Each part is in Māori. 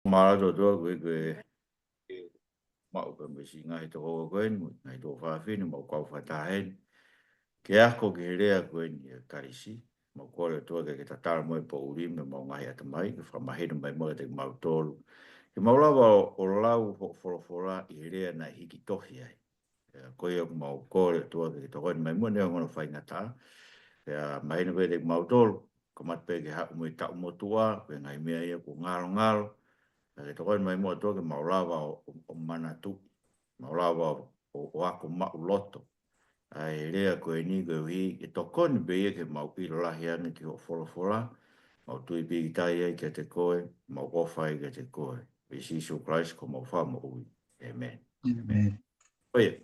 Mara do koe mau pe mesi ngai to ko ngai to fa fini mau kau fa tahen. Ke ako ke rea koe ni karisi. Mau kore toa ke tatara moe po uri me mau ngai ata mai. Ke whamahena mai moe te mau tolu. Ke mau lawa o lau fora i rea na hiki tohi ai. Koe o mau kore toa ke toa mai moe neo ngono whai ngata. Ke mahena koe te mau tolu. Kamat pe ke haku moe tau motua. Koe ngai mea ia ko ngalo ngalo. Ke toa mai moe toa ke mau lawa o mana tu. Mau lawa o ako mau loto. Ai rea koe ni koe hui, e toko ni beia ke mau piro lahi ane ki ho fola, mau tui pi tai ai ke te koe, mau kofai ke te koe. Pe Sisu Christ ko mau wha mo ui. Amen. Amen. Oia.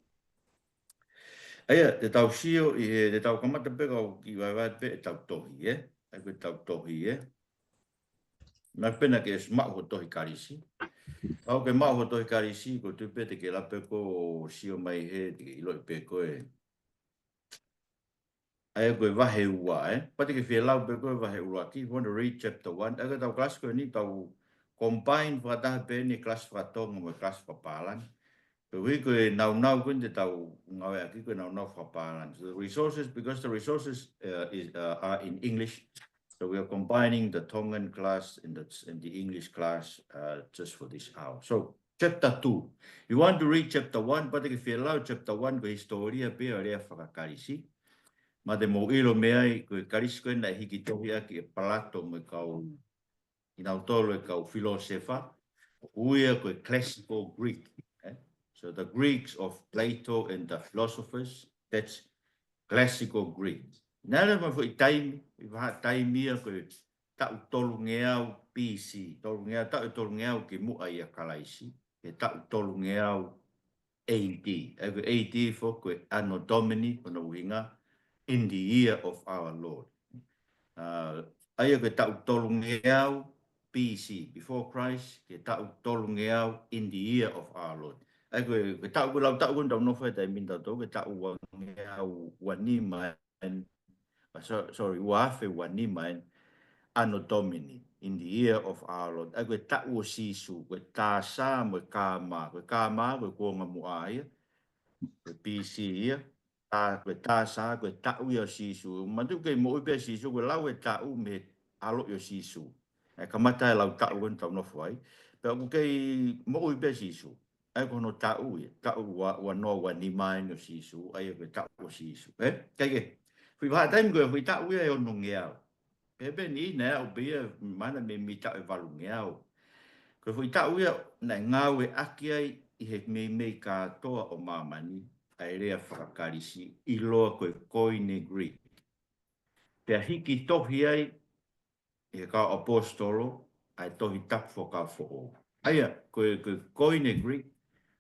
Aia, te tau sio, te tau kamata peka o ki wai pe e tau tohi, Ai koe tau tohi, Nā pena ke sma ho tohi karisi. Au ke mau ho tohi karisi, ko tui pe te ke lape ko sio mai he, te ke ilo i pe koe. Ai koe wahe ua, Pati ke whialau pe koe wahe ua ki. Want to read chapter 1. Aga tau kelas koe ni tau combine whakataha pe ni kelas whakatonga mo kelas whapalan. Pe hui koe nau koe te tau ngawe aki koe nau whapalan. So the resources, because the resources are in English, so we are combining the Tongan class and the English class just for this hour. So chapter 2. You want to read chapter 1, pati ke whialau chapter 1 ko historia pe o rea whakakarisi. Ma te mo ilo mea i koe karisi koe na hiki tohi aki e Plato me kau inau tolo e kau filosofa. Uia koe classical Greek. So the Greeks of Plato and the philosophers, that's classical Greek. Nāre ma fo i taimi, i waha taimi a koe tau tolu ngeau BC, tolu ngeau ki mua i a kalaisi, e tau tolu ngeau AD. Ego AD fo koe Anno Domini, kona uhinga, in the year of our Lord. Aia ke tau tolu ngeau BC, before Christ, ke tau tolu ngeau in the year of our Lord. Ai ke tau ko lau tau ko tau no fai tai min tau ke tau ngeau wani mai, sorry, wafe wani mai, Anno Domini, in the year of our Lord. Ai ke tau o sisu, ke tā sā mo kāma, ko kuonga mua ia, BC ia, koe tāsa, koe tau i o sisu. Mantu kei mo upe sisu, koe lau e tau me alo i o sisu. E kamata e lau tau kon tau nofu ai. Pea ku kei mo upe sisu. Ai kono tau i, tau wa no wa ni mai o sisu, ai koe tau o sisu. Kei ke, fui waha taimi koe fui tau i e ono ngeau. Pepe ni nea o bia, mana me mi tau e walu ngeau. Koe fui tau i na ngau e aki ai, i he mei katoa o mamani. Ai rea whakakarisi i loa koe koine Greek. Pea hiki tohi ai, e ka apostolo, ai tohi tapu whaka whoo. Aia, koe koine Greek,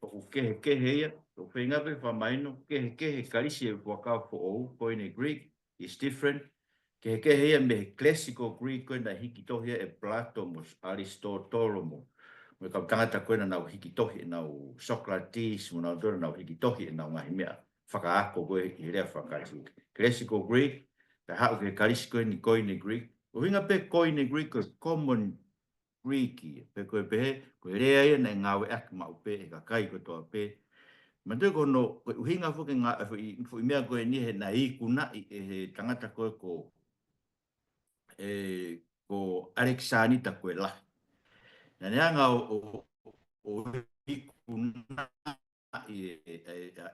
o kehe ia, o whengawe whamaino, kehe karisi e whaka whoo, koine Greek, is different. Kehe ia me classical Greek, koe na hiki tohi ia e Plato mo Aristotelo mo. Me kau tangata koe na nau hiki tohi, nau Socrates, mo nau tōra nau hiki tohi, nau ngahi mea. Whakaako koe i rea whakarisi. Classical Greek, pe hao ke karisi koe ni koine Greek. O hinga pe koine Greek, koe common Greek i. Pe koe pehe, koe rea ia na ngawe aki mau pe, e ka kai koe toa pe. Ma tue kono, koe uhinga fuke ngā, fu i mea koe ni he na i kuna i he tangata koe ko Alexanita koe lahi. Na neanga o ikuna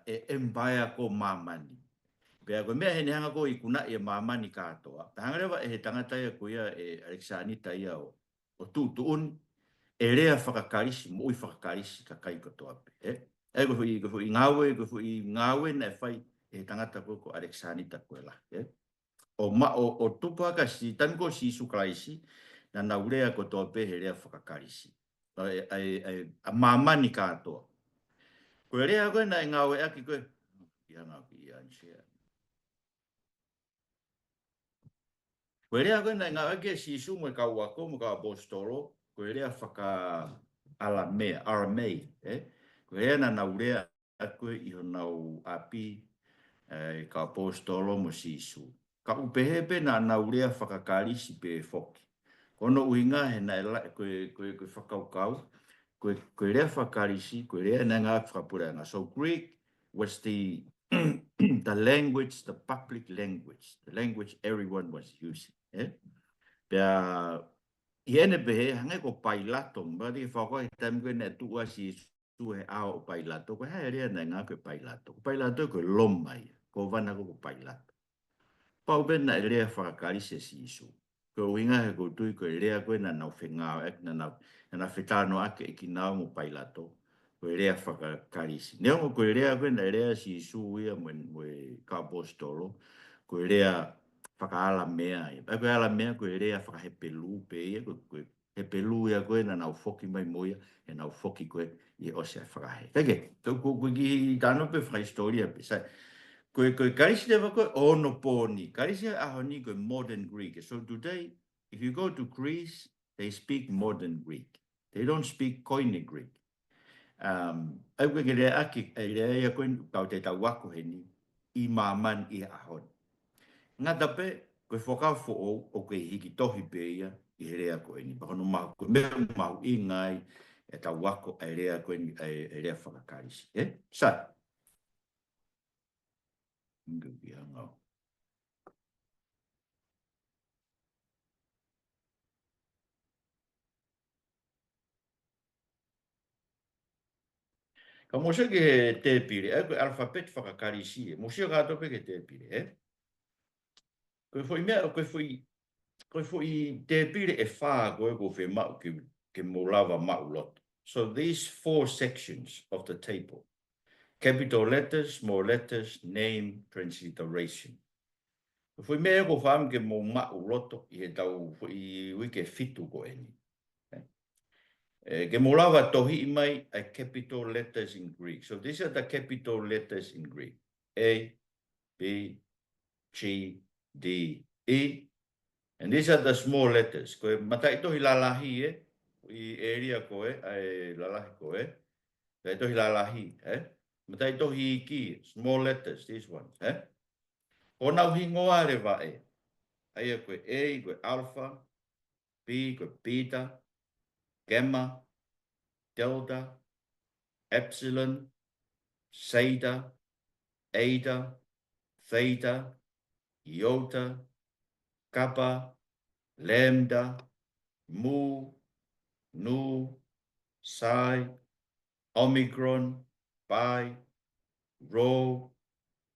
e empire ko mamani. Pea koe mea he neanga ko ikuna e mamani katoa. Hangarewa e he tangata ia ko ia e Alexanita ia o tuun e rea whakakarisi, mo i whakakarisi ka kai katoa pe. E ko i ngawe na e whai e tangata ko Alexanita koe la. O tupa ka si tanko si suklaisi na naurea ko toa pe he rea whakakarisi. A mamani katoa. Koe rea koe na ngawe aki koe. Ia ngā ki ia nsia. Koe rea koe na ngawe aki si su mo ka wako mo ka apostolo. Koe rea whaka aramei. Koe rea na naurea koe i ho nau api ka apostolo mo si su. Ka upehepe na naurea whakakarisi pe foki. Kono uinga he na ela koe whakaukau, koe rea whakarisi, koe rea na ngā whakapuranga. So Greek was the the language, the public language, the language everyone was using. Pea i ene pehe hange ko pailato, mbadi whakoi tam koe ne tua si su he ao pailato, koe hae rea na ngā koe pailato. Ko pailato koe lomai, ko vana ko pailato. Pau bena e rea whakarisi si isu. Ko winga he ko tui ko rea koe na nau whengao ek na whetano ake e ki nao mo pailato ko rea whakarisi. Neo ko rea koe na rea si isu ia mo ka apostolo ko rea whakaala mea ia. Ko ala mea ko rea whakahepelu pe ia ko hepelu ia koe na nau foki mai moia e nau foki koe i ose whakahe. Kake, ko ki tano pe whakahistoria pe sai. Koe karisi lewa koe onoponi. Karisi ahoni koe modern Greek. So today, if you go to Greece, they speak modern Greek. They don't speak Koine Greek. Au koe rea aki, rea ia koe kau te tau wako he ni, I maman I ahon. Ngā tape, koe whakau fo o koe hiki tohi pe ia, I rea koe ni. Pakono mahu koe, mea mahu I ngai, e tau wako e rea koe ni, e rea whakakarisi. Sai. Nguki hangau. Ka moshe ke te pire, koe alfabet whakakarisi, moshe kato pe ke te pire, Koe foi mea, koe foi te pire e whā koe ko whi mau ke molawa mau lot. So these 4 sections of the table, capital letters, small letters, name, transliteration. Koe foi mea ko whaam ke mo mau loto I he tau I wike fitu ko eni. Ke molawa tohi I mai a capital letters in Greek. So these are the capital letters in Greek. A, B, G, D, E. And these are the small letters. Koe matai tohi lalahi I area koe, ai lalahi koe. Matai tohi lalahi, Matai tohi ki, small letters, these ones, O nau hingoa re wa Aia koe A, koe alpha, B, koe beta, gamma, delta, epsilon, zeta, eta, theta, iota, kappa, lambda, mu, nu, psi, omicron, pi, rho,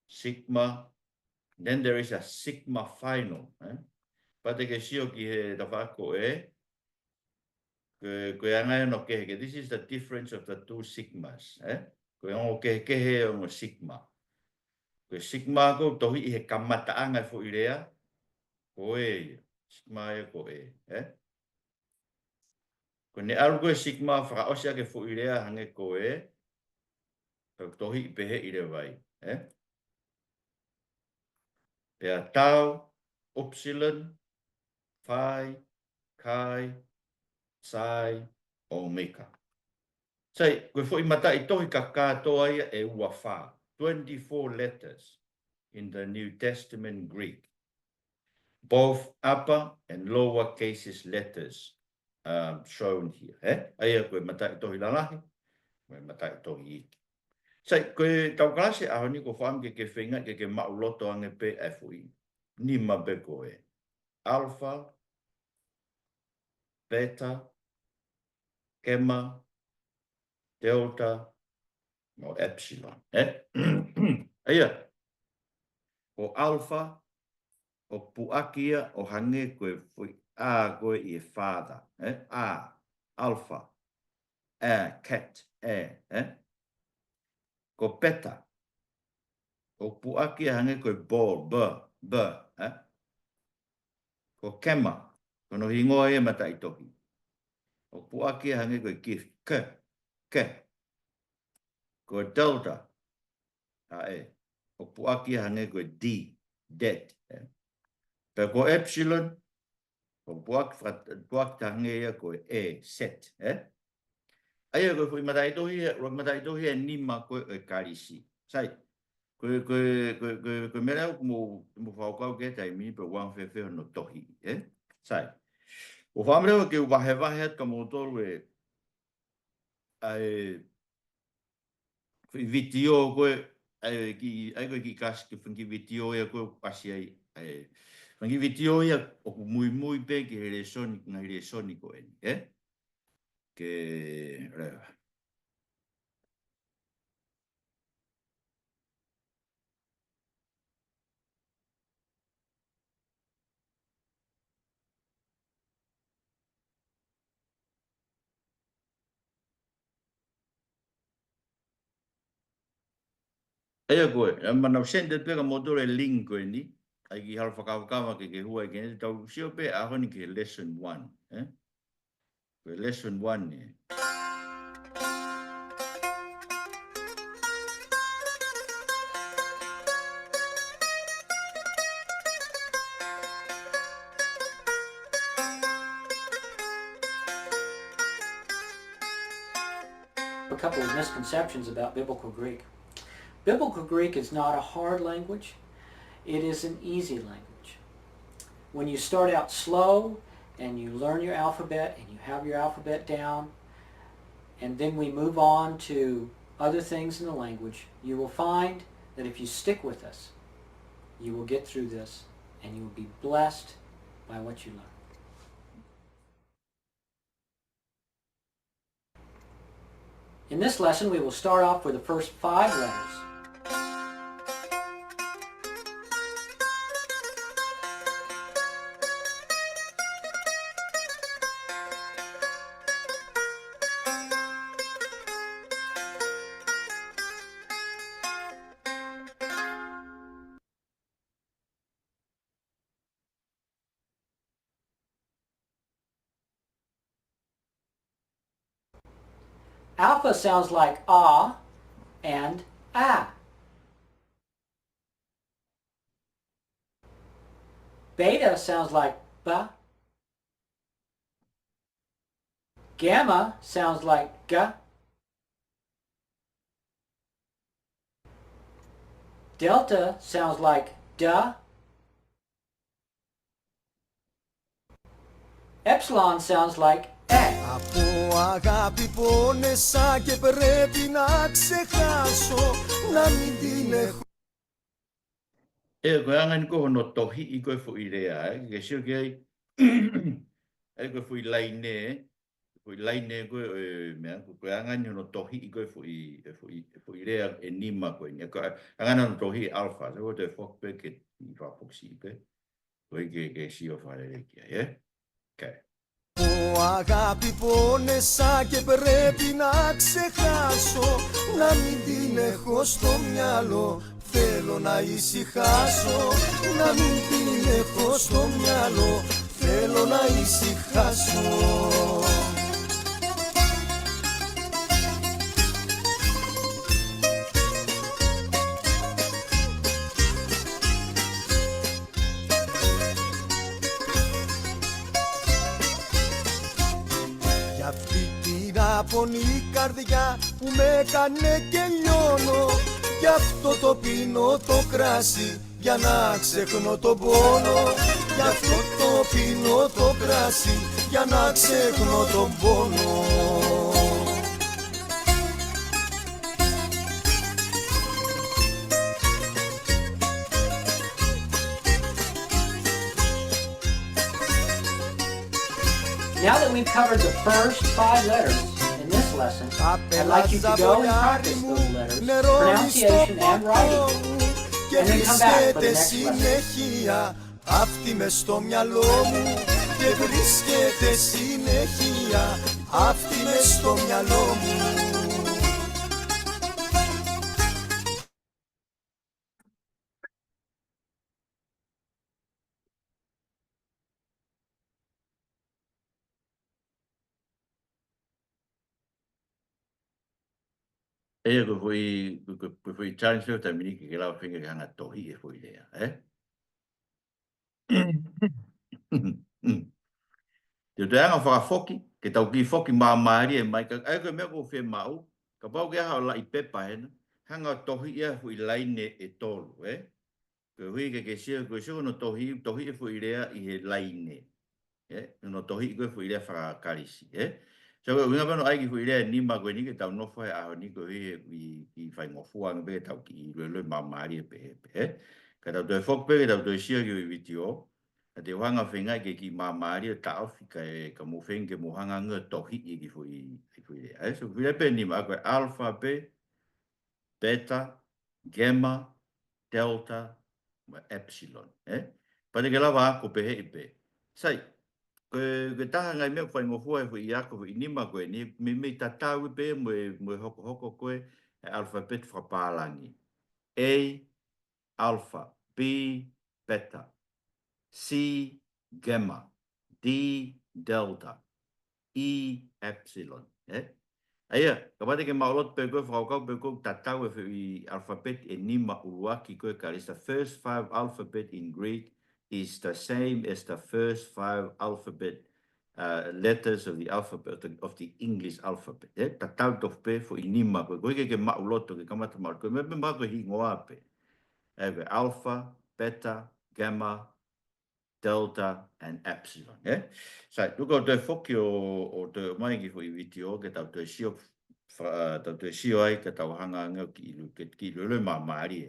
sigma. Then there is a sigma final. Pate ke sio ki he tawhako Koe angai no kehe. This is the difference of the 2 sigmas. Koe ango kehe o sigma. Koe sigma ko tohi I he kamataanga fo I rea. Koe sigma e koe. Ko ne alu koe sigma whakaosia ke fo I rea hange koe. Tohi I pehe I re vai. Pea tau, upsilon, phi, chi, psi, omega. Sai, koe fo I mata I tohi ka katoa ia e ua wha. 24 letters in the New Testament Greek. Both upper and lower cases letters shown here. Aia koe mata I tohi lalahi, koe mata I tohi iki. Sai, koe tau kalase aho ni ko whaam ke whenga ke mauloto ange pe e fui. Ni mabe koe. Alpha, beta, gamma, delta, no epsilon. Aia, o alpha, o puakia o hange koe fui a koe I father. A, alpha, a, cat, Ko beta, o puakia hange koe ball, b, Ko gamma, kono hingoa e mata I tohi. O puakia hange koe gift, ke. Ko delta, o puakia hange koe D, dead. Pe ko epsilon, o puak hange ia koe E, set. Aia koe fui mata I tohi e nima koe e karisi. Sai, koe mera mo whaukau ke tai mi pe wang whewheo no tohi. Sai, O whamreo ke wahe wahe at ka motoro ai video koe ai koe ki kas ki whangi video ia koe pasi ai whangi video ia o ku mui pe ki here soni ngai here soni koe ni ke rewa Ea koe, mana sende pe ka motoro link koe ni ai ki hal whakawakawa ke hua ke tau sio pe a honi ke lesson 1 lesson 1 ni A couple of misconceptions about Biblical Greek. Biblical Greek is not a hard language. It is an easy language. When you start out slow and you learn your alphabet and you have your alphabet down, and then we move on to other things in the language, you will find that if you stick with us, you will get through this and you will be blessed by what you learn. In this lesson, we will start off with the first 5 letters. Alpha sounds like ah and ah. Beta sounds like ba. Gamma sounds like ga. Delta sounds like da. Epsilon sounds like e. Από αγάπη πόνεσα και πρέπει να ξεχάσω να μην την έχω. koe anga ni koho no tohi i koe fu i rea ke sio ke ai koe fu i laine koe mea koe anga ni no tohi i koe fu i rea e nima koe ni anga no tohi alpha so te fok pe ke i whapoksi pe koe ke sio whare kia okay Από αγάπη πόνεσα και πρέπει να ξεχάσω να μην την έχω στο μυαλό. Θέλω να ησυχάσω, να μην την έχω στο μυαλό. Θέλω να ησυχάσω. Για αυτή την απονή καρδιά που με έκανε και λιώνω, γι' αυτό το πίνω το κράσι για να ξεχνώ τον πόνο. Γι' αυτό το πίνω το κράσι για να ξεχνώ τον πόνο. Now that we've covered the first 5 letters in this lesson, I'd like you to go and practice those letters, pronunciation and writing, and then come back for the next lesson. Συνέχεια αυτή μες στο μυαλό μου και βρίσκεται συνέχεια αυτή μες στο μυαλό μου. koe fu i challenge o tamini ke lau whinga ke hanga tohi e fu i rea Te te anga whakafoki, ke tau ki foki mā maari e mai, ka ai koe mea ko whi mau, ka pau ke aha o la i pepa hena, hanga tohi ia fu i laine e tolu, Koe hui ke sia, koe sio no tohi e fu i rea i he laine. no tohi koe fu ile fa kalisi so ko winga bano ai ki fu ile ni ma ko ni ke tau no fa a ni ko i fa ngo fu ang be tau ki le ma mari pe ka tau de fok pe tau de sia ki video te wanga whenga ki ma mari ta ofika ka mo fenge mo hanga nga tohi i ki fu ile so fu ile pe ni ma ko alpha beta gamma delta ma epsilon pa ke lava ko pe he pe sai ke taha ngai mea whai ngofua e hui ako i nima koe ni me tatau pe mo hoko koe e alfabet whapālangi. A, alpha, B, beta, C, gamma, D, delta, E, epsilon. Aia, ka pate ke maolot pe koe whakau pe koe tatau e hui alfabet e nima uruaki koe ka the first 5 alphabet in Greek is the same as the first 5 alphabet letters of the alphabet of the English alphabet. Tatau tof pe fo inima ko ke mauloto ke kamata mal ko me ma ko hingoa pe. Alpha, beta, gamma, delta and epsilon. Sai tu ko te foki o te mai ki fo i video ke tau te sio tau te sio ai ke tau hanga ngau ki lu ma mari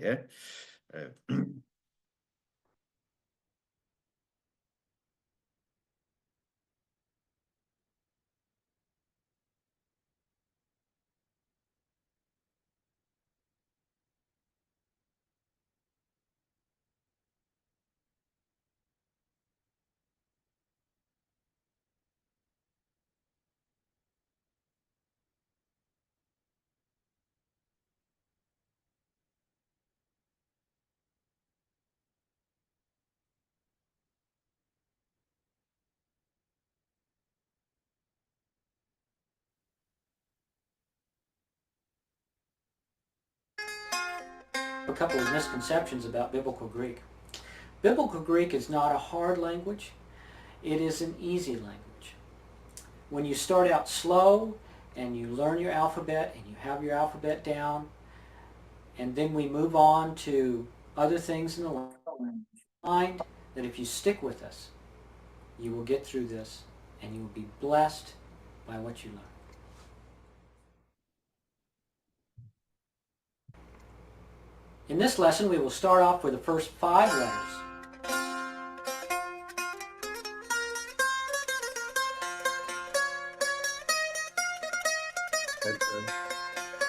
A couple of misconceptions about Biblical Greek. Biblical Greek is not a hard language. It is an easy language. When you start out slow and you learn your alphabet and you have your alphabet down, and then we move on to other things in the language, find that if you stick with us, you will get through this and you will be blessed by what you learn. In this lesson, we will start off with the first 5 letters.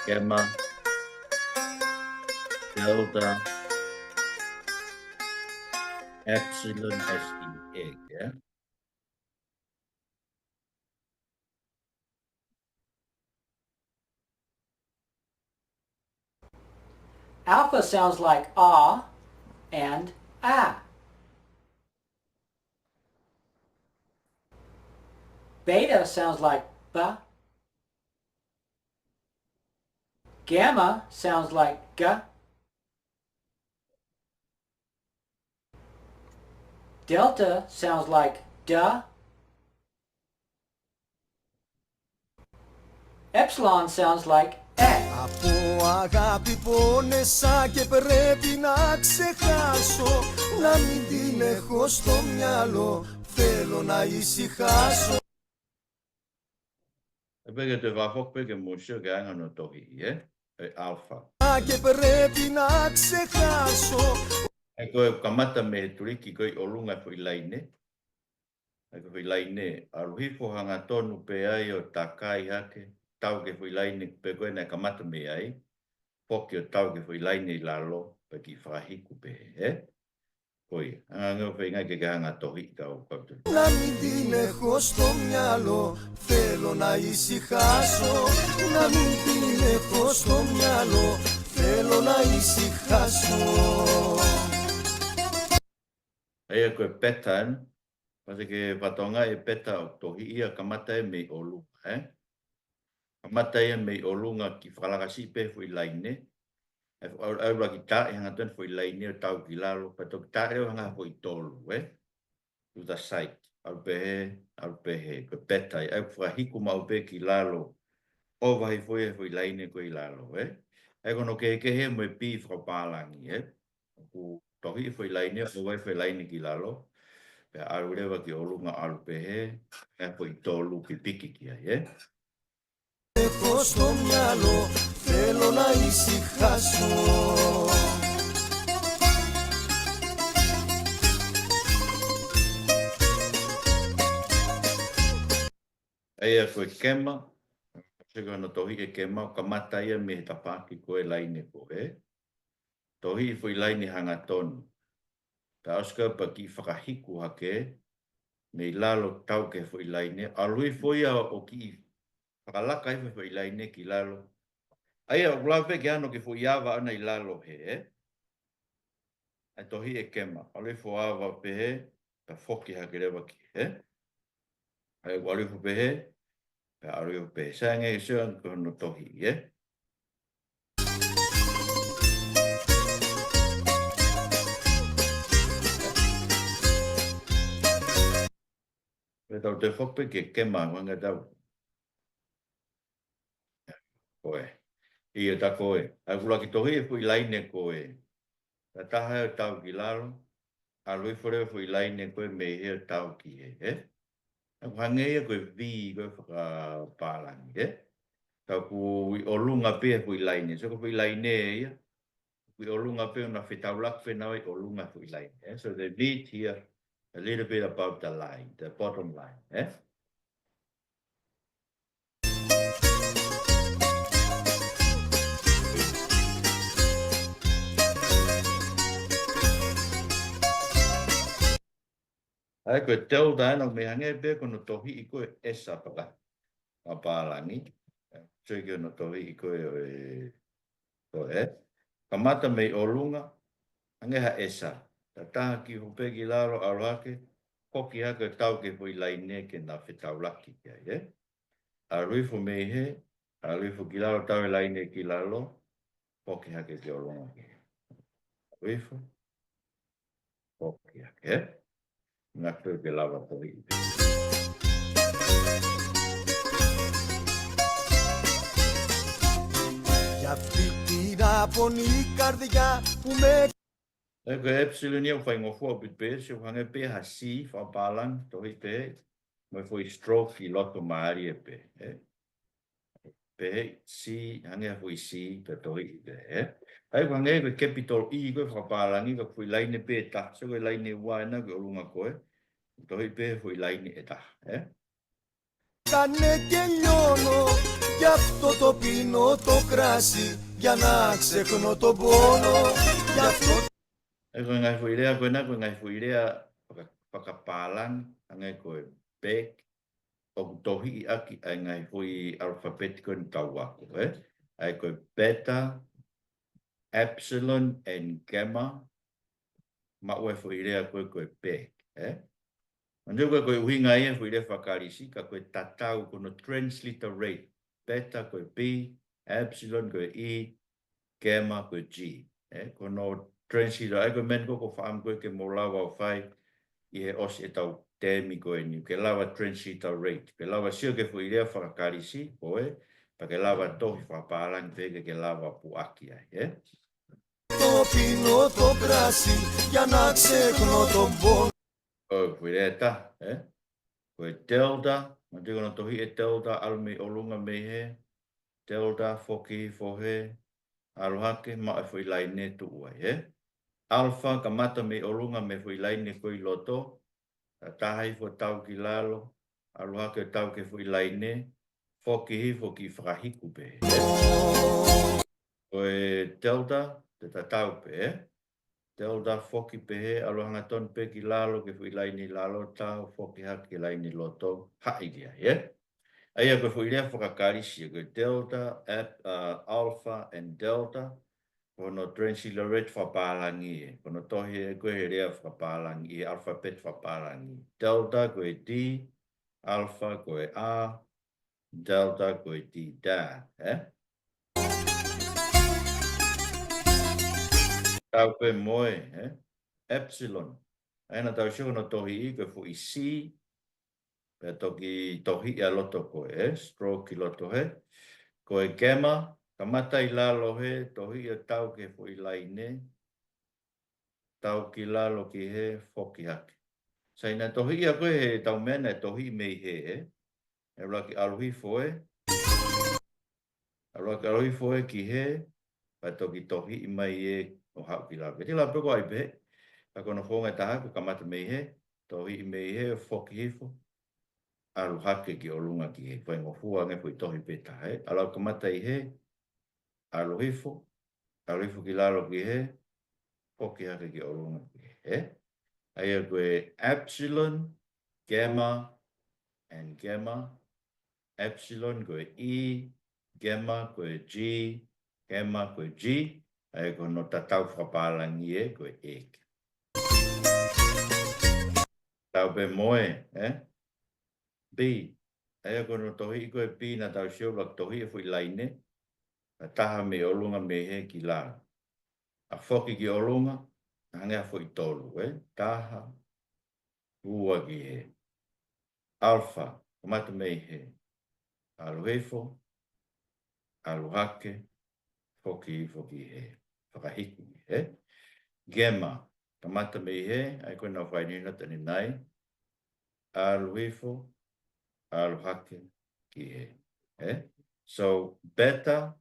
Gamma, delta, epsilon as in egg, Alpha sounds like ah and ah. Beta sounds like ba. Gamma sounds like ga. Delta sounds like da. Epsilon sounds like e. Από αγάπη πόνεσα και πρέπει να ξεχάσω, να μην την έχω στο μυαλό, θέλω να ησυχάσω. Pege te wafok pege musio ke anga no tohi, alpha. Και πρέπει να ξεχάσω. Koe kamata me turiki koe olunga fo ilaine. Fo ilaine, aruhifo hanga tonu pe ai o takai hake, tau ke fo ilaine pe koe na kamata me ai, poki o tau ke fo ilaine I lalo, pe ki whahiku pe, Koe, anga whi ngai ke hanga tohi ka o kautu. Να μην την έχω στο μυαλό, θέλω να ησυχάσω, να μην την έχω στο μυαλό, θέλω να ησυχάσω. Ea koe petan, pase ke patonga e peta o tohi ia kamata e mei olunga, Kamata ia mei olunga ki whakalakasi pe fo ilaine, au la ki ta e hanga tuen fo ilaine o tau ki lalo, pato ki ta e o hanga fo I tolu, To the site, au pehe, koe peta, au whahiku mau pe ki lalo, o wahi fo ilaine ko I lalo, E kono ke he mo e pi whakapālangi, Ku tohi fo ilaine, o wai fo ilaine ki lalo, Pe alu lewa ki olunga alu pehe, e po i tolu ki piki ki ai, Έχω στο μυαλό, θέλω να ησυχάσω. Eia koe kema, seko no tohi e kema, o ka mata ia me he tapaki koe laine koe. Tohi i fui laine hanga tonu. Ta oska pa ki whakahiku hake, me i lalo tau ke fui laine, a lui fui a o ki whakalaka i fui laine ki lalo. Aia, o lawe ke ano ke fui awa ana i lalo he, Ai tohi e kema, a lui fui awa pehe, ta foki hake rewa ki, Ai wali fu pehe, pe aru o pe sange e sean ko no tohi, Pe tau te whakpe ke kema wanga tau. Koe. I e ta koe. Ai kula ki tohi e fui laine koe. Ta taha e tau ki lalo. A lui fure e fui laine koe me he tau ki he, Ai hange e koe vi koe whakapālangi, Tau ku i olunga pe e fui laine. So ko fui laine e ia. Kui olunga pe una whetaulak whenau i olunga fui laine. So they need here a little bit about the line, the bottom line, Ai koe teo dana me hange pe kono tohi i koe esa paka. A pālangi. So i kono tohi i koe o Kamata me olunga. Hange ha esa. Ta taha ki hope ki laro aroake. Koki haka tau ke fui laine ke na whetaulaki kia, A ruifu me he. A ruifu ki laro tau e laine ki lalo. Koki haka ki olunga ki. Ruifu. Koki haka, Ngā koe ke lawa tohi i pe. Για αυτή την άπονη καρδιά που με Eko epsilon ia whai ngofua pit pe, se whange pe ha si whapalang tohi pe, mai fwoi stroke i loto maari e pe. Pe si, hange ha fwoi si pe tohi pe. Ai whange ko capital I ko whapalangi ko fwoi laine pe ta, so ko laine waina ko olunga koe, tohi pe fwoi laine e ta. κάνε και λιώνω. Γι' αυτό το πίνω το κράσι, για να ξεχνώ τον πόνο. Γι' αυτό Eko ngai fwoi rea koe na, ko ngai fwoi rea whakapalang, hange koe bek, o tohi I aki ai ngai fwoi alfabetiko ni tau wako, Ai koe beta, epsilon and gamma, ma ue fwoi rea koe bek, Mandu koe uhinga ia fwoi rea whakarisi, ka koe tatau kono transliterate, beta koe B, epsilon koe E, gamma koe G, Kono transliter, ai koe men koko whaam koe ke mo lawa o whai, I he os e tau temi koe ni, ke lawa transliterate, ke lawa sio ke fwoi rea whakarisi, koe, pa ke lawa tohi whapalang peke ke lawa puaki ai, το πίνω το κράσι, για να ξεχνώ τον πόνο. Fwoi rea ta, Koe delta, ma te kono tohi e delta alme olunga me he, delta foki fohe, alohake ma e fwoi laine tu uai, Alpha ka mata me olunga me fwoi laine koe loto, tahai fo tau ki lalo, alohake tau ke fwoi laine, foki hi foki whakahiku pe, Koe delta, te tatau pe, Delta foki pe he, alohanga ton pe ki lalo ke fwoi laine lalo tau, foki hake laine loto, hai dia, Aia koe fwoi rea whakakarisi, koe delta, alpha and delta, kono transliterate whapalangi kono tohi e koe he rea whapalangi alphabet whapalangi. Delta koe D, alpha koe A, delta koe D da, Tau pe moe, epsilon. Aina tau sio no tohi I koe fwoi C, pe toki tohi a loto koe, stroke I loto he. Koe gamma, kamata I lalo he, tohi a tau ke fwoi laine, tau ki lalo ki he, foki hake. Sai na tohi ia koe he tau mena tohi mei he. E raki aluhi foe. Raki aluhi foe ki he. Pa toki tohi i mai e o hau ki lawe. Te la peko ai pe. Pa kono whonga taha ko kamata mei he. Tohi i mei he o whoki hifo. Alu hake ki o lunga ki he. Koe ngofua nge pui tohi pe taha he. Alau kamata i he. Alu hifo. Alu hifo ki lalo ki he. Whoki hake ki o lunga ki he. Aia koe epsilon, gamma, and gamma. Epsilon koe E, gamma koe G, gamma koe G. Aia koe no tatau whapalangi e koe E. Tau pe moe, B. Aia koe no tohi koe B na tau sio lak tohi e fui laine. A taha me olunga me he ki la. A whoki ki olunga, hangea fui tolu, taha. Ua ki he. Alpha, kamata mei he. Aluhefo, aluhake, foki he. Whakahiki he. Gamma, kamata mei he. Ai koe nau whai nina tani nai. Aluhefo, aluhake ki he. So, beta,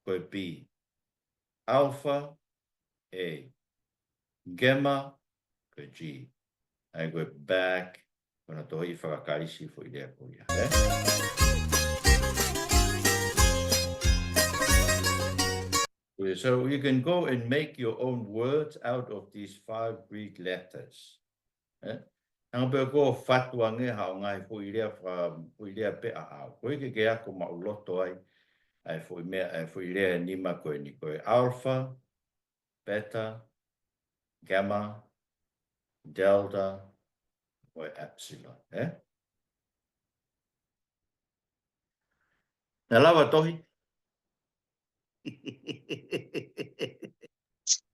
koe B. Alpha, A. Gamma, koe G. Ai koe back, kona tohi whakakarisi fo idea koia. So you can go and make your own words out of these 5 Greek letters. Ang pe ko fatua nge hao ngai fo idea pe a hao. Koe ke ako mauloto ai. Ai fo idea nima koe ni koe alpha, beta, gamma, delta, or epsilon. Na lawa tohi.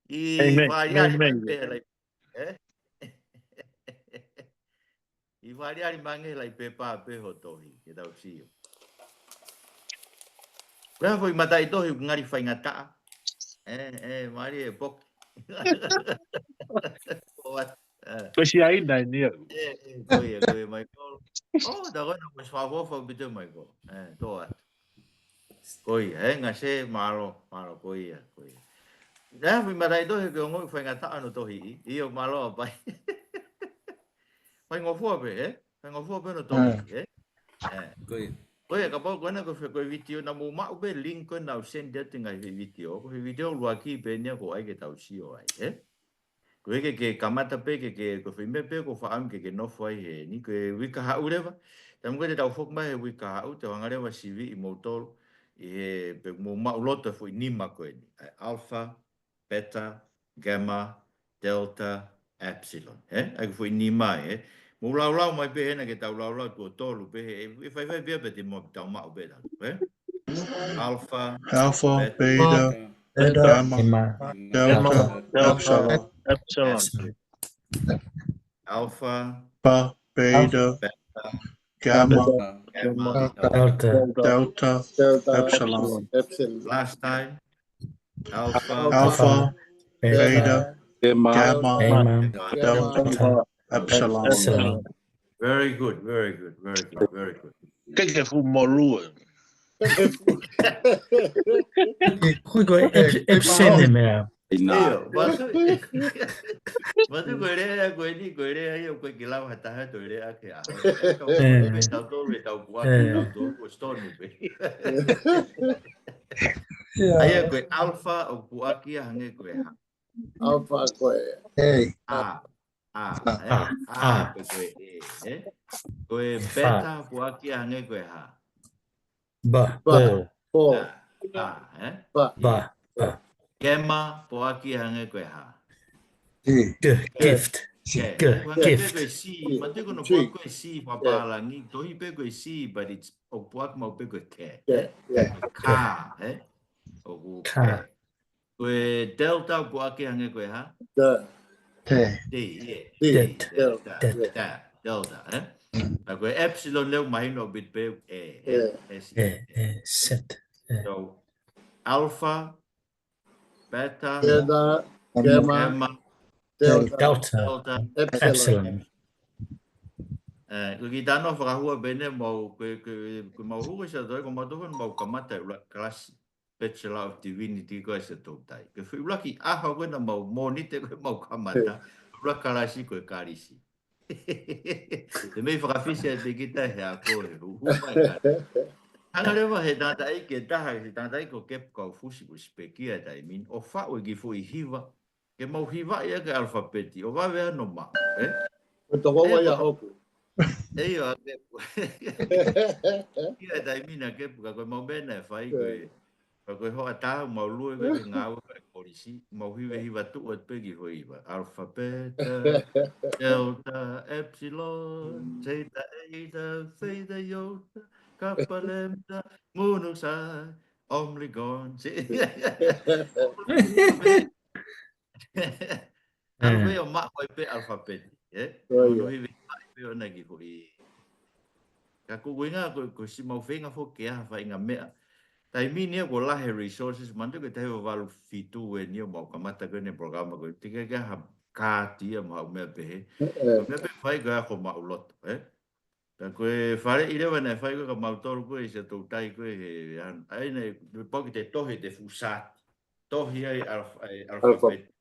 I variari mange lai. I variari mange lai pe pa pe ho tohi ke tau sio. Kaya foi matai tohi ngari fai ngata. Mari e pok. Kasi ai na ni. Koe Michael. Oh, da koe na swago fo bitu Michael. Toa. Koe, ngase malo koe. Dah foi matai tohi ke ngoi fai ngata anu tohi. Iyo malo pai. Fai ngofua pe, Fai ngofua pe no tohi, Koe. Koe ka pau kona ko video na mo mau be link ko na send dia tingai video. Ko video lua ki pe nia ko ai ke tau sio ai, Koe ke kamata pe ke ko fai me pe ko fa am ke no foi he ni ko wika ha ureva. Tam ko te tau fok mai wika ha u te wangare wa CV i motor e pe mo mau loto foi ni ma ko ni. Alpha, beta, gamma, delta, epsilon, Ai foi ni mai, Mo lau mai pe na ke tau lau tu tolu pe e fai pe te mo tau mau pe da, Alpha, Beta, Gamma, Delta, Epsilon. Alpha, Beta, Gamma, Delta, Epsilon. Last time, Alpha, Beta, Gamma, Delta, Epsilon. Very good. Que fu morua. Kuinka epsilon? Mas koe rea ia koe ki lau hataha to rea ke a. Tau tolu tau kuaki tau tolu stonu pe. Aia koe alpha o kuaki hange koe ha. Alpha koe. Koe e. Koe beta kuaki hange koe ha. Ba. Gamma poaki hange koe ha. Gift. Gift. Mate kono koe si papalangi. Tohi pe koe si, but it's o puak mau pe koe ke. Ka, O ku ke. Koe delta poaki hange koe ha. Delta, Na koe epsilon leu mahino bit pe Set. So alpha, beta, Gamma, gamma, Delta. Epsilon. Ko ki tano whakahua bene mau ko mau hua sa toi ko mau tohon mau kamata ula class Bachelor of Divinity ko sa tautai. Ko ula ki aha ko na mau monite ko mau kamata ula kalasi ko karisi. Te mei whakawhisia te kita he a koe. Hanga rewa he tata i ke taha he tata i ko kep kau fusi ko spekia tai min o whao ki fu i hiwa. Ke mau hiwa ia ke alfabeti o wawe ano ma. Ko toko wa ya hoku. Ei o ke ia tai mina ke ka ko mau bena fai ko ko ho ata mau lu ko ngau ko polisi mau hiwa tu o pegi ho iwa alfabet delta epsilon zeta eta theta iota kappa lambda monoxide omega alwe o ma ko pe alfabet no hiwa pe ona ki ho i ka ku winga ko si mau fenga fo ke a fa inga mea tai mini ko la he resources mantu ke te valu fitu e ni mo ka mata ko ne programa ko te ke ha ka ti ma me pe fai ga ko ma ulot ta ko fare ile wana fai ko ma autor ko se to tai ko ai ne po ke te tohe te fusat tohi ai alphabet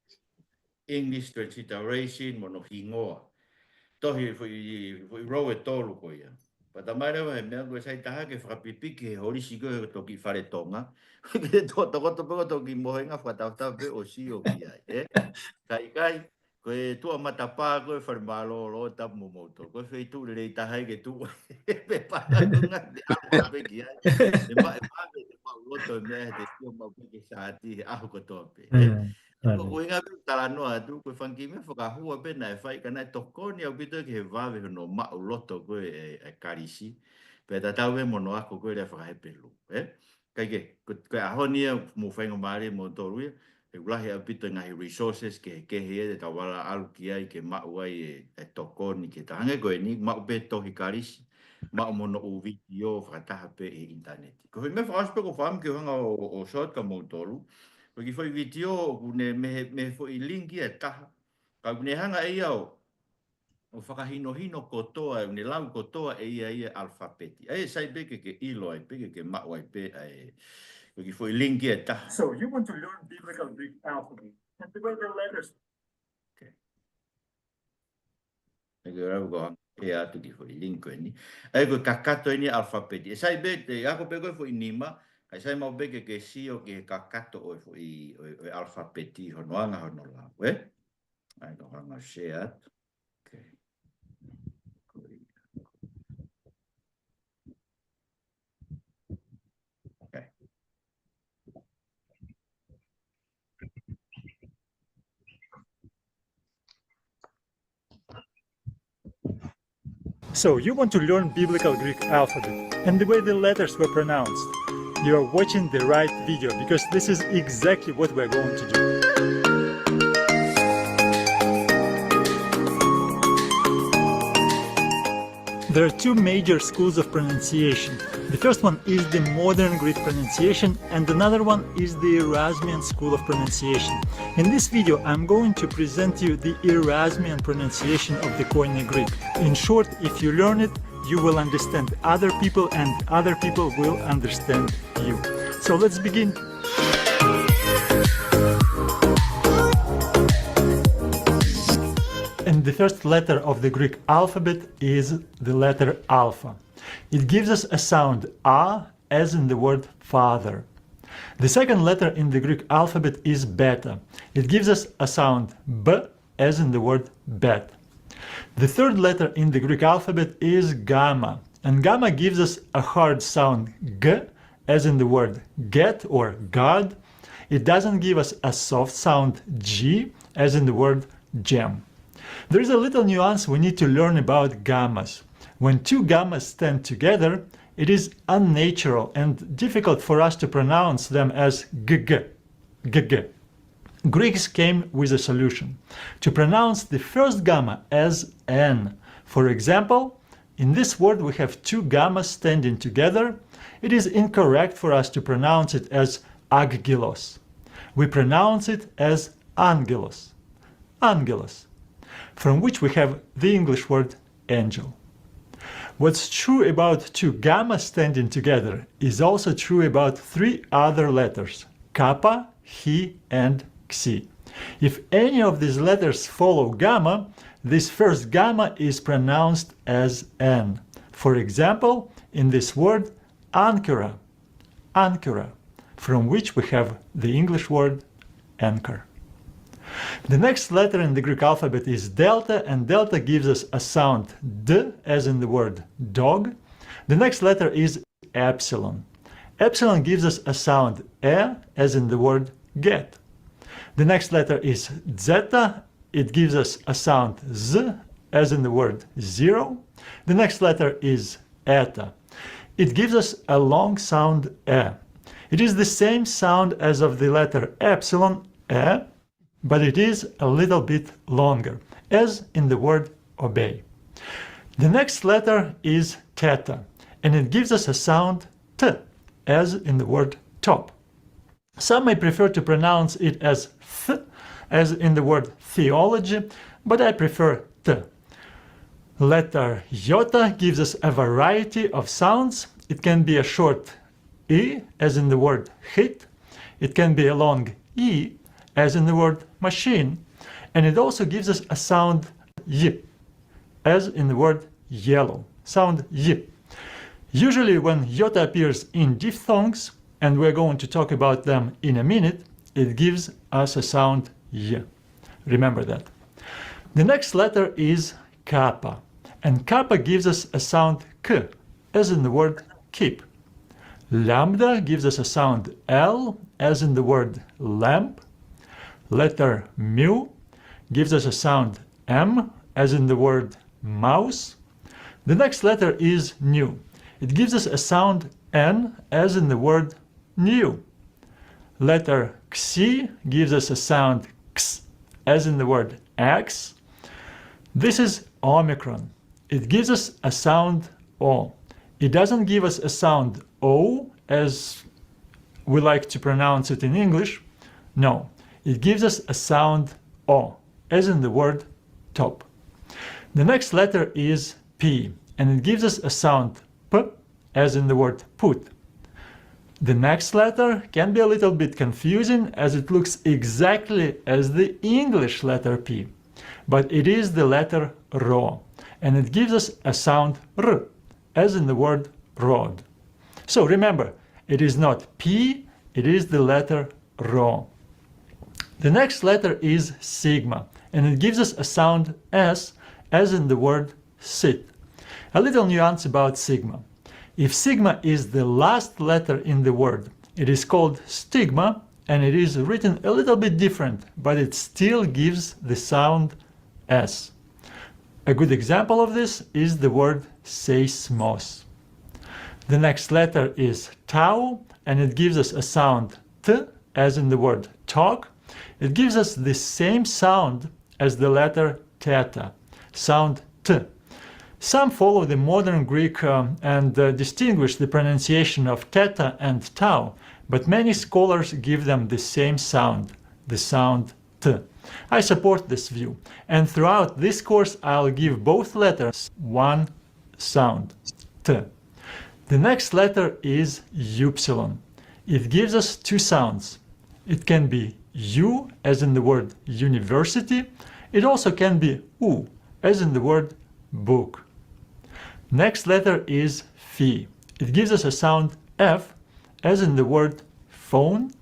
English transliteration mono hingoa tohi foi roe tolu ko ia Pata mai rewa he mea koe sai taha ke whakapipiki he hori siko he toki whare tonga. Ke toko toki mohenga whakatautau pe o si o ki ai. Kai, koe tua matapā koe whare malo lo tapu mo moto. Koe whai tu rei taha ke tu. Pe pata kunga te aho pe ki ai. E mai te mau loto mea te tio mau piki saati he aho kotoa pe. Ko inga pe tala noa tu ko fanki me whakahua pe nai whai ka nai toko ni au pito ki he wawe hono mau loto koe e karisi. Pe ta tau e mono ako koe rea whakahepe lu. Kai ke, koe aho nia mo whainga maari mo toruia, e ulahi au pito ngahi resources ke he e te tawala alu ki ai ke mau ai e toko ni ke tahange koe ni mau pe tohi karisi. Mau mono o video whakataha pe e internet. Ko hui me whakaspe ko whaam ki hanga o short ka mo toru. Ko ki foi video kune me foi linki e taha. Ka kune hanga e au o whakahino kotoa, une lau kotoa e ia alfabeti. Ai sai peke ke ilo ai peke ke mau ai pe ai. Ko ki foi linki e taha. So you want to learn biblical Greek alphabet and the way the letters. Okay. Ego rau ko e atu ki foi linko ni. Ai ko kakato ni alfabeti. E sai be te ako pe ko foi nima. Ai sai mau beke ke sio ke kakato o alfabeti honoanga honola. Ai ko hanga share. Okay. Okay. So you want to learn biblical Greek alphabet and the way the letters were pronounced. You are watching the right video because this is exactly what we're going to do. There are two major schools of pronunciation. The first one is the modern Greek pronunciation and another one is the Erasmian school of pronunciation. In this video I'm going to present you the Erasmian pronunciation of the Koine Greek. In short, if you learn it, you will understand other people and other people will understand you. So let's begin. And the first letter of the Greek alphabet is the letter alpha. It gives us a sound A, as in the word father. The second letter in the Greek alphabet is beta. It gives us a sound B, as in the word bet. The third letter in the Greek alphabet is gamma, and gamma gives us a hard sound G, as in the word get or God. It doesn't give us a soft sound G, as in the word gem. There is a little nuance we need to learn about gammas. When two gammas stand together, it is unnatural and difficult for us to pronounce them as GG. GG. Greeks came with a solution to pronounce the first gamma as N. For example, in this word we have two gammas standing together. It is incorrect for us to pronounce it as aggelos. We pronounce it as angelos. angelos, from which we have the English word angel. What's true about two gamma standing together is also true about three other letters, kappa, chi, and xi. If any of these letters follow gamma, this first gamma is pronounced as n. For example, in this word ankyra, from which we have the English word anchor. The next letter in the Greek alphabet is delta, and delta gives us a sound d, as in the word dog. The next letter is epsilon. Epsilon gives us a sound e, as in the word get. The next letter is zeta. It gives us a sound z, as in the word zero. The next letter is eta. It gives us a long sound e. It is the same sound as of the letter epsilon, e, but it is a little bit longer, as in the word obey. The next letter is theta, and it gives us a sound t, as in the word top. Some may prefer to pronounce it as th, as in the word theology, but I prefer t. Letter iota gives us a variety of sounds. It can be a short e, as in the word hit. It can be a long e, as in the word machine, and it also gives us a sound y, as in the word yellow, sound y. Usually when iota appears in diphthongs, and we're going to talk about them in a minute, it gives us a sound y. Remember that. The next letter is kappa, and kappa gives us a sound k, as in the word keep. Lambda gives us a sound l, as in the word lamp. Letter mu gives us a sound m, as in the word mouse. The next letter is nu. It gives us a sound n, as in the word new. Letter xi gives us a sound x, as in the word x. This is omicron. It gives us a sound o. It doesn't give us a sound o, as we like to pronounce it in English. No. It gives us a sound o, as in the word top. The next letter is p, and it gives us a sound p, as in the word put. The next letter can be a little bit confusing, as it looks exactly as the English letter p, but it is the letter ro, and it gives us a sound r, as in the word rod. So remember, it is not p, it is the letter ro. The next letter is sigma, and it gives us a sound s, as in the word sit. A little nuance about sigma. If sigma is the last letter in the word, it is called stigma, and it is written a little bit different, but it still gives the sound s. A good example of this is the word seismos. The next letter is tau, and it gives us a sound t, as in the word talk. It gives us the same sound as the letter theta, sound t. Some follow the modern Greek and distinguish the pronunciation of theta and tau, but many scholars give them the same sound, the sound t. I support this view, and throughout this course I'll give both letters one sound, t. The next letter is upsilon. It gives us two sounds. It can be u, as in the word university. It also can be u, as in the word book. Next letter is phi. It gives us a sound f, as in the word phone.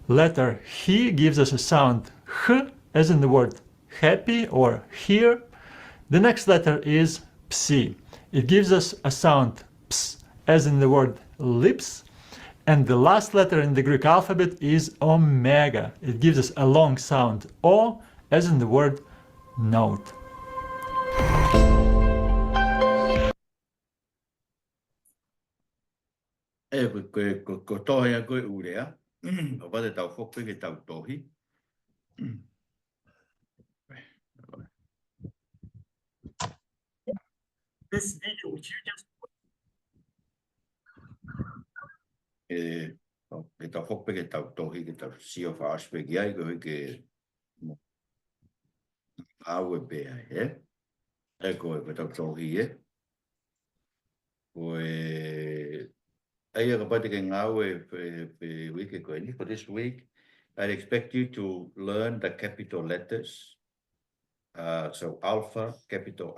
Letter he gives us a sound h, as in the word happy or here. The next letter is psi. It gives us a sound ps, as in the word lips. And the last letter in the Greek alphabet is omega. It gives us a long sound o, as in the word note. Ko tohi a koe urea. O wate tau whope ke tau tohi. This video which you just ke tau whope ke tau tohi, ke tau sio whaaspe ki ai koe ke awe bea, e koe tau tohi, koe, aia ka pate ke ngawe pe week e koe ni, for this week, I'd expect you to learn the capital letters. So alpha, capital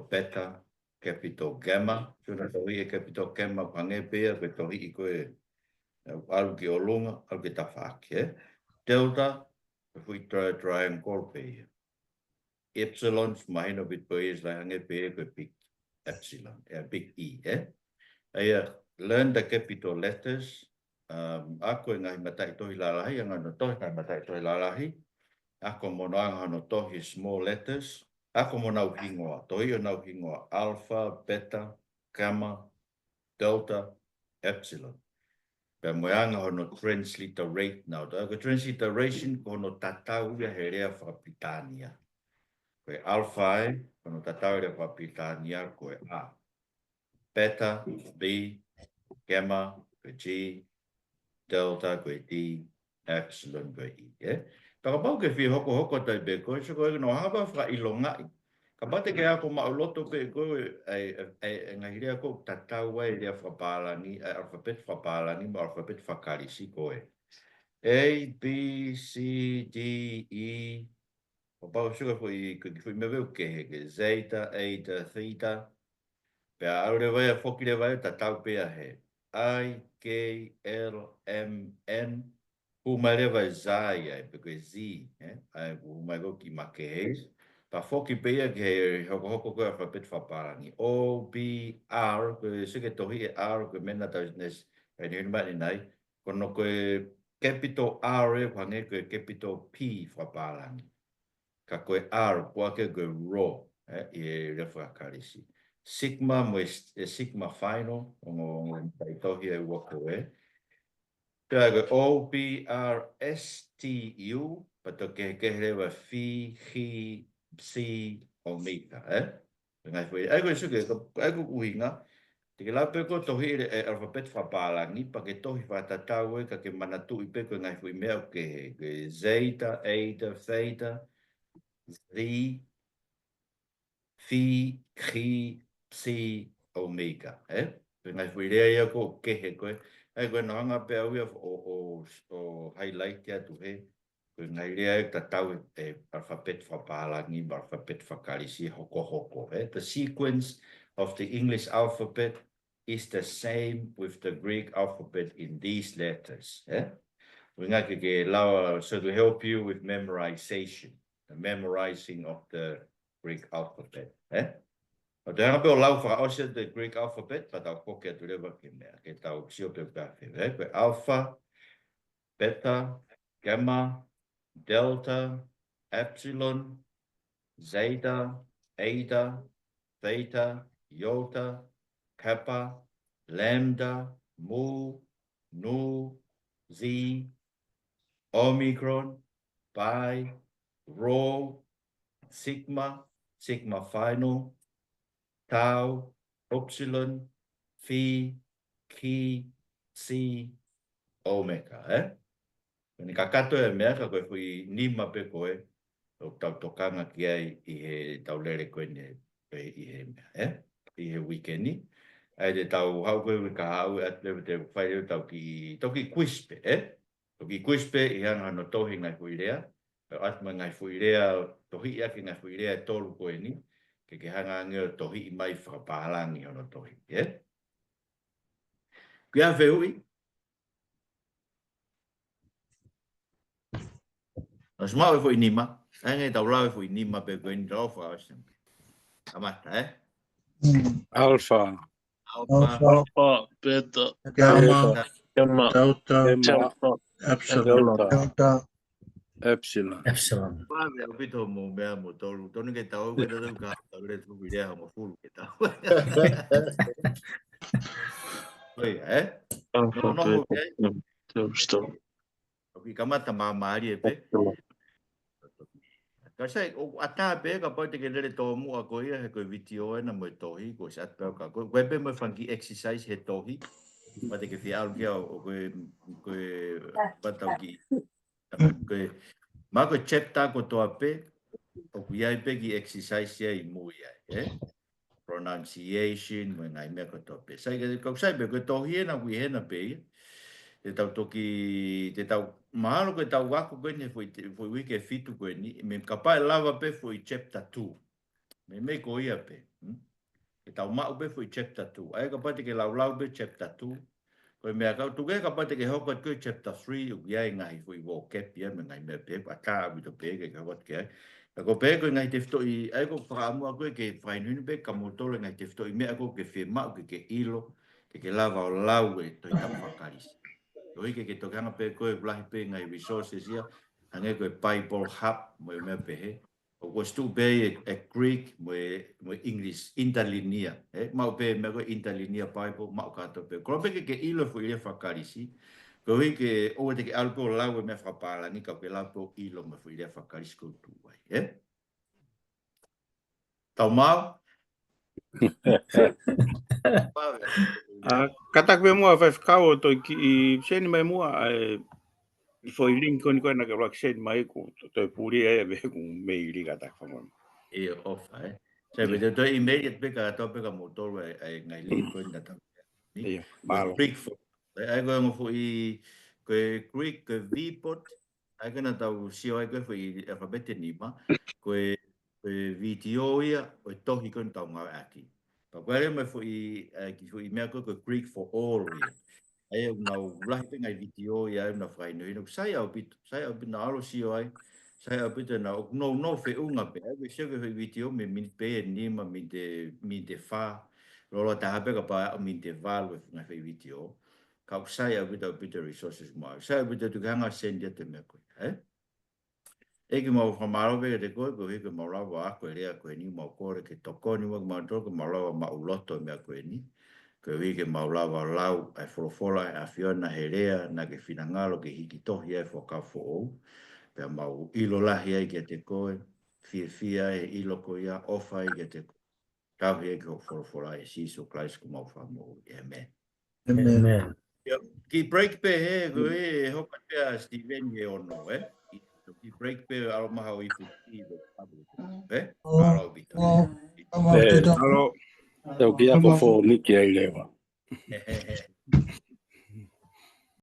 beta, capital gamma. So na tohi e capital gamma pange pea, pe tohi I koe alu ki olunga, alu ki tawhaki, Delta, hui triangle pea. Epsilon, mahina bit pea is like hange pea koe big epsilon, big E, Aya, learn the capital letters. Ako ngahi matai tohi lalahi, ang ano tohi ngahi matai tohi lalahi. Ako mono ang ano tohi small letters. Ako mo nau hingoa. Tohi o nau hingoa. Alpha, beta, gamma, delta, epsilon. Pea mo anga hono transliterate now. Ako transliteration kono tatau ia herea whakapitania. Koe alpha e, kono tatau ia whakapitania koe A. Beta, B, gamma, koe G, delta, koe D, epsilon, koe I. Takapau ke whi hoko tai be koe, so koe no hanga whaka ilongai. Ka pate ke ako mauloto pe koe, ngahiri ako tatau wai rea whapalani, alphabet whapalani, ma alphabet whakarisi koe. A, B, C, D, E, Kapau suka koe me veu ke zeta, eta, theta. Pea aure vai a whoki le vai tatau pea he. I, K, L, M, N. Humare vai zai ai, porque Z, ai humai go ki make heis. Pa whoki pea ke hoko koe alfabet whaparani. O, B, R, koe suke tohi e R, koe mena tau nes, e ni mani nai. Kono koe capital R e whange koe capital P whaparani. Ka koe R, puake koe ro, e refu akarisi. Sigma mo sigma final, ongo taitohi e ua koe. Pea koe O, B, R, S, T, U, pato ke rewa phi, hi, si, omega, Ngai fwe, ai koe suke, ai koe uhinga, te ke lau peko tohi e alfabet whapalangi, pa ke tohi whatatau e ka ke manatu I peko ngai fwe mea ke zeta, eta, theta, zi, phi, chi, si, omega, Ngai fwe rea ia ko kehe koe, ai koe nohanga pe au ia o highlight ia tu he, koe ngai rea e tatau e alfabet whapalangi, alfabet whakarisi hoko. The sequence of the English alphabet is the same with the Greek alphabet in these letters. So to help you with memorization, the memorizing of the Greek alphabet. O te hanga peo lau whakaosia the Greek alphabet, pa tau koke atu rewa ke mea, ke tau sio peo kawhi. Koe alpha, beta, gamma, delta, epsilon, zeta, eta, theta, iota, kappa, lambda, mu, nu, xi, omicron, pi, rho, sigma, sigma final, tau, epsilon, phi, chi, si, omega, Ni ka kato e mea ka koe hui nima pe koe o tau tokanga ki ai I he tau lere koe ne I he mea, I he weekendi. Ai te tau hau koe ka hau at lewe te whaere tau ki toki quispe, Toki quispe I hanga no tohi ngai hui rea. Atma ngai hui rea, tohi ia ki ngai hui rea tolu koe ni. Ke hanga ngeo tohi I mai whakapahalangi ono tohi, Kia whiui? Semua foi nima, ngai tau lau foi nima pe koe ni rau whaasem. Amata, Alpha, beta, gamma, delta, Delta, epsilon. epsilon. Pave au pito mo mea mo tolu, tonu ke tau ke tau ka tau le tu video mo fulu ke tau. Oi, Alpha, no, beta, epsilon. Oki kamata mamari e pe. Ka sai o ata pe ka pate ke lele to mu a koe he koe video na mo tohi ko sa pe ka koe pe mo fanki exercise he tohi. Pate ke fial ke o koe patau ki. Koe ma ko chapter ko to ape o kuiai pegi exercise ia I mui ai, pronunciation, mo ngai mea koto pe. Sai pe koto hiena kui hena pe, te tau toki, te tau mahalo koe tau wako koe ne foi wike fitu koe ni, me kapai lava pe foi chapter 2. Me ko ia pe. Te tau mau pe foi chapter 2. Ai ka pate ke lau pe chapter 2. Koe mea kau tuke ka pate ke hoko koe chapter 3 u iai ngai foi wo kep ia me ngai mea pe a ka wito pe ke ka wat ke. Ko pe ko ngai te fito I ai ko whakaamua koe ke whainuni pe ka motole ngai te fito I mea ko ke whemau ke ilo ke lava o lau e toi tau whakarisi. Ko ike ke tokanga pe koe vlahi pe ngai resources ia hange koe Bible Hub mo e mea pe he. Ko stu pe e Greek mo English interlinear. Mau pe mea koe interlinear Bible mau kato pe. Ko pe ke ilo fu ia whakarisi. Ko ike o te ke alpo lau e mea whapala ni ka pe lau po ilo me fu ia whakarisi ko tu ai. Tau mau? Katak pe mua fai whakao toi ki I seni mai mua I foi Lincoln koe na ka wak seni mai ko toi puri e ve ku mei ri katak whamon. E ofa, Sai pe te toi immediate pe ka tau pe ka motor ai ngai Lincoln na tau. Ia, malo. Greek for. Ai koe ngofu I koe Greek koe V-pot. Ai koe na tau sio ai koe fu I alfabete nima. Koe VTO ia, koe tohi koe tau ngau aki. Pa koe rea mai fu I mea koe Greek for all ia. Ai nau lahi pe ngai VTO ia, ai na whainu ino. Sai au pito na alo sio ai. Sai au pito na no fe unga pe. Ai koe sio koe VTO me min pe nima min te wha. Rola ta hape ka pa min te valu e ngai VTO. Ka sai au pito resources mo. Sai au pito tu hanga sendi te me koe. Eki mau whamaro vega te koe, ko heke mau rawa a koe rea koe ni, mau kore ke toko ni wak mau toko, mau rawa mau loto mea koe ni. Ko heke mau rawa lau, ai wholofola, ai awhiona he rea, na ke whinangalo ke hiki tohi ai whakau fo ou. Pea mau ilo lahi ai ke te koe, fia e ilo koe ia, ofa ai ke te koe. Kau heke ho wholofola e siso klais ko mau whamu, amen. Amen. Ki break pe he, ko he hoka pia Steven he ono, Ki break pe alo maha o ifu ti do pabu. Alo bito. Alo. Tau ki a fo niki ai lewa.